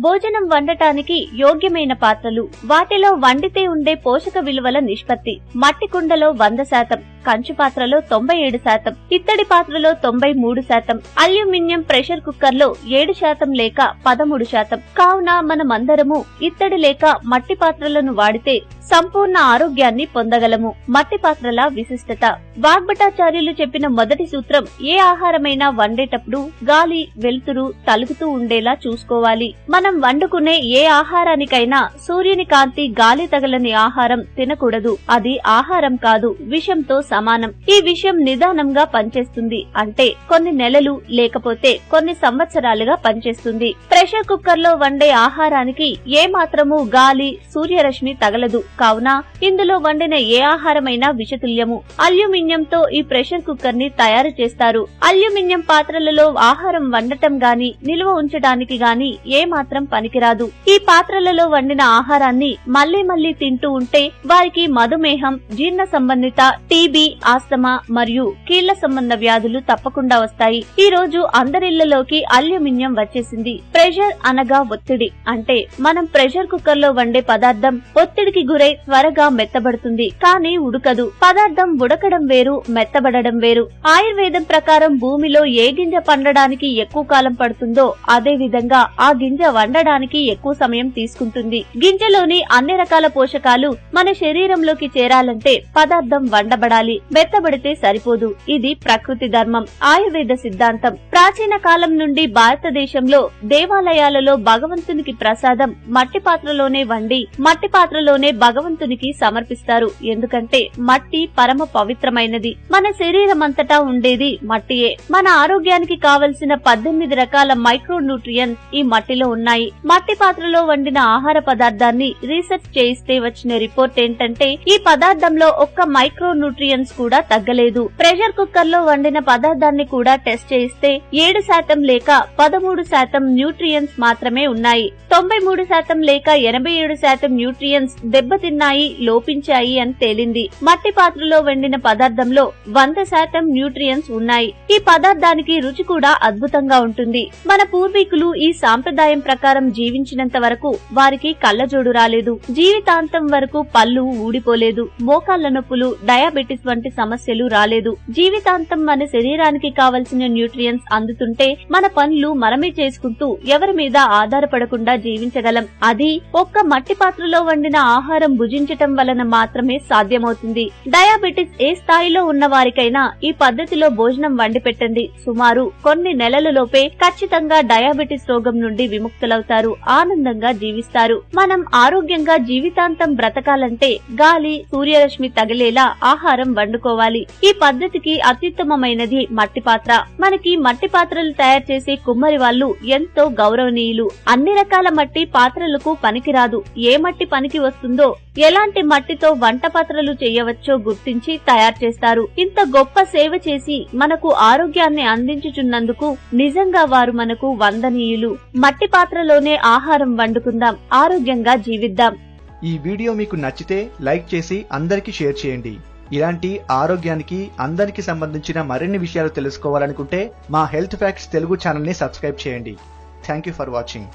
భోజనం వండటానికి యోగ్యమైన పాత్రలు, వాటిలో వండితే ఉండే పోషక విలువల నిష్పత్తి. మట్టి కుండలో 100%, కంచు పాత్రలో 97%, ఇత్తడి పాత్రలో 93%, అల్యూమినియం ప్రెషర్ కుక్కర్ లో 7% లేక 13%. కావున మనమందరము ఇత్తడి లేక మట్టి పాత్రలను వాడితే సంపూర్ణ ఆరోగ్యాన్ని పొందగలము. మట్టి పాత్రల విశిష్టత. వాగ్భటాచార్యులు చెప్పిన మొదటి సూత్రం, ఏ ఆహారమైనా వండేటప్పుడు గాలి, వెలుతురు తలుగుతూ ఉండేలా చూసుకోవాలి. మనం వండుకునే ఏ ఆహారానికైనా సూర్యుని కాంతి, గాలి తగలని ఆహారం తినకూడదు. అది ఆహారం కాదు, విషంతో సమానం. ఈ విషయం నిదానంగా పనిచేస్తుంది, అంటే కొన్ని నెలలు లేకపోతే కొన్ని సంవత్సరాలుగా పనిచేస్తుంది. ప్రెషర్ కుక్కర్ లో వండే ఆహారానికి ఏ మాత్రము గాలి, సూర్యరశ్మి తగలదు. కావున ఇందులో వండిన ఏ ఆహారమైనా విషతుల్యము. అల్యూమినియంతో ఈ ప్రెషర్ కుక్కర్ ని తయారు చేస్తారు. అల్యూమినియం పాత్రలలో ఆహారం వండటం గాని, నిల్వ ఉంచడానికి గాని ఏ మాత్రం పనికిరాదు. ఈ పాత్రలలో వండిన ఆహారాన్ని మళ్లీ మళ్లీ తింటూ ఉంటే వారికి మధుమేహం, జీర్ణ సంబంధిత టీబీ, ఆస్తమా మరియు కీళ్ల సంబంధ వ్యాధులు తప్పకుండా వస్తాయి. ఈ రోజు అందరిళ్లలోకి అల్యూమినియం వచ్చేసింది. ప్రెషర్ అనగా ఒత్తిడి. అంటే మనం ప్రెషర్ కుక్కర్ లో వండే పదార్థం ఒత్తిడికి గురై త్వరగా మెత్తబడుతుంది, కానీ ఉడకదు. పదార్థం ఉడకడం వేరు, మెత్తబడడం వేరు. ఆయుర్వేదం ప్రకారం భూమిలో ఏ గింజ పండడానికి ఎక్కువ కాలం పడుతుందో అదే విధంగా ఆ గింజ వండడానికి ఎక్కువ సమయం తీసుకుంటుంది. గింజలోని అన్ని రకాల పోషకాలు మన శరీరంలోకి చేరాలంటే పదార్థం వండబడాలి, మెత్తబడితే సరిపోదు. ఇది ప్రకృతి ధర్మం, ఆయుర్వేద సిద్ధాంతం. ప్రాచీన కాలం నుండి భారతదేశంలో దేవాలయాలలో భగవంతునికి ప్రసాదం మట్టి పాత్రలోనే వండి మట్టి పాత్రలోనే భగవంతునికి సమర్పిస్తారు. ఎందుకంటే మట్టి పరమ పవిత్రమైనది. మన శరీరమంతటా ఉండేది మట్టియే. మన ఆరోగ్యానికి కావలసిన 18 రకాల మైక్రో న్యూట్రియన్స్ ఈ మట్టిలో ఉన్నాయి. మట్టి పాత్రలో వండిన ఆహార పదార్థాన్ని రీసెర్చ్ చేయిస్తే వచ్చిన రిపోర్ట్ ఏంటంటే ఈ పదార్థంలో ఒక్క మైక్రో న్యూట్రియన్స్ కూడా తగ్గలేదు. ప్రెషర్ కుక్కర్ లో వండిన పదార్థాన్ని కూడా టెస్ట్ చేయిస్తే 7% లేక 13% న్యూట్రియన్స్ మాత్రమే ఉన్నాయి. 93% లేక 87% న్యూట్రియన్స్ దెబ్బతిన్నాయి, లోపించాయి అని తేలింది. మట్టి పాత్రలో వండిన పదార్థంలో 100% న్యూట్రియన్స్ ఉన్నాయి. ఈ పదార్థానికి రుచి కూడా అద్భుతంగా ఉంటుంది. మన పూర్వీకులు ఈ సాంప్రదాయం ప్రకారం జీవించినంత వరకు వారికి కళ్ళజోడు రాలేదు. జీవితాంతం వరకు పళ్ళు ఊడిపోలేదు. మోకాళ్ల నొప్పులు, డయాబెటిస్ వంటి సమస్యలు రాలేదు. జీవితాంతం మన శరీరానికి కావలసిన న్యూట్రియన్స్ అందుతుంటే మన పనులు మనమే చేసుకుంటూ ఎవరి మీద ఆధారపడకుండా జీవించగలం. అది ఒక్క మట్టి పాత్రలో వండిన ఆహారం భుజించటం వలన మాత్రమే సాధ్యమవుతుంది. డయాబెటిస్ ఏ స్థాయిలో ఉన్న వారికైనా ఈ పద్ధతిలో భోజనం వండి పెట్టండి. సుమారు కొన్ని నెలలలోపే ఖచ్చితంగా డయాబెటిస్ రోగం నుండి విముక్తులవుతారు, ఆనందంగా జీవిస్తారు. మనం ఆరోగ్యంగా జీవితాంతం బ్రతకాలంటే గాలి, సూర్యరశ్మి తగిలేలా ఆహారం వండుకోవాలి. ఈ పద్ధతికి అత్యుత్తమమైనది మట్టి పాత్ర. మనకి మట్టి పాత్రలు తయారు చేసే కుమ్మరి వాళ్ళు ఎంతో గౌరవనీయులు. అన్ని రకాల మట్టి పాత్రలకు పనికిరాదు. ఏ మట్టి పనికి వస్తుందో, ఎలాంటి మట్టితో వంట పాత్రలు చేయవచ్చో గుర్తించి తయారు చేస్తారు. ఇంత గొప్ప సేవ చేసి మనకు ఆరోగ్యాన్ని అందించుచున్నందుకు నిజంగా వారు మనకు వందనీయులు. మట్టి పాత్రలోనే ఆహారం వండుకుందాం, ఆరోగ్యంగా జీవిద్దాం. ఈ వీడియో మీకు నచ్చితే లైక్ చేసి అందరికీ షేర్ చేయండి. ఇలాంటి ఆరోగ్యానికి అందరికి సంబంధించిన మరిన్ని విషయాలు తెలుసుకోవాలనుకుంటే మా హెల్త్ ఫ్యాక్ట్స్ తెలుగు ఛానల్ ని సబ్స్క్రైబ్ చేయండి. Thank you for watching.